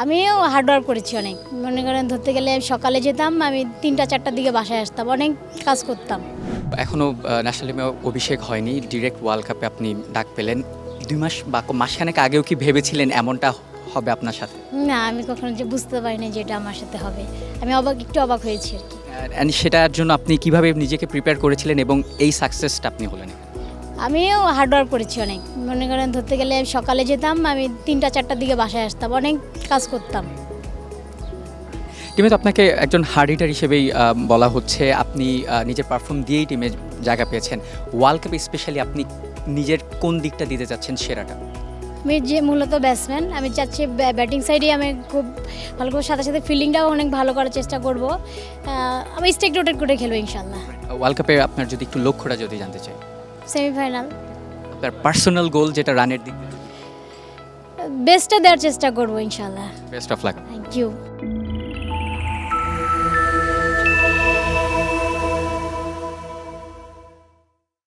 আমিও হার্ডওয়ার্ক করেছি অনেক। মনে করেন ধরতে গেলে সকালে যেতাম, আমি ৩টা-৪টার দিকে বাসায় আসতাম, অনেক কাজ করতাম। এখনও ন্যাশনাল টিমে অভিষেক হয়নি, ডিরেক্ট ওয়ার্ল্ড কাপে আপনি ডাক পেলেন। ২ মাস বা মাসখানেক আগেও কি ভেবেছিলেন এমনটা হবে আপনার সাথে? না, আমি কখনো যে বুঝতে পারিনি যে এটা আমার সাথে হবে। আমি একটু অবাক হয়েছি আর কি। অ্যান্ড সেটার জন্য আপনি কিভাবে নিজেকে প্রিপেয়ার করেছিলেন এবং এই সাকসেসটা আপনি হলেন? আমিও হার্ডওয়ার্ক করেছি অনেক। মনে করেন ধরতে গেলে সকালে যেতাম, আমি ৩টা-৪টার দিকে বাসায় আসতাম, অনেক কাজ করতাম। টিমে তো আপনাকে একজন হার্ড হিটার হিসেবেই বলা হচ্ছে। আপনি নিজের পারফর্ম দিয়েই টিমে জায়গা পেয়েছেন। ওয়ার্ল্ড কাপে স্পেশালি আপনি নিজের কোন দিকটা দিতে চাচ্ছেন সেরাটা? আমি যে মূলত ব্যাটসম্যান, আমি চাচ্ছি ব্যাটিং সাইডে আমি খুব ভালো করে, সাথে সাথে ফিল্ডিংটাও অনেক ভালো করার চেষ্টা করব। আমি স্ট্রাইক রোটেট করে খেলবো ইনশাল্লাহ। ওয়ার্ল্ড কাপে আপনার যদি একটু লক্ষ্যটা যদি জানতে চাই, সেমিফাইনাল। আপনার পার্সোনাল গোল যেটা রানের দিক, বেস্টটা দেওয়ার চেষ্টা করবো ইনশাল্লাহ। Best of luck. Thank you.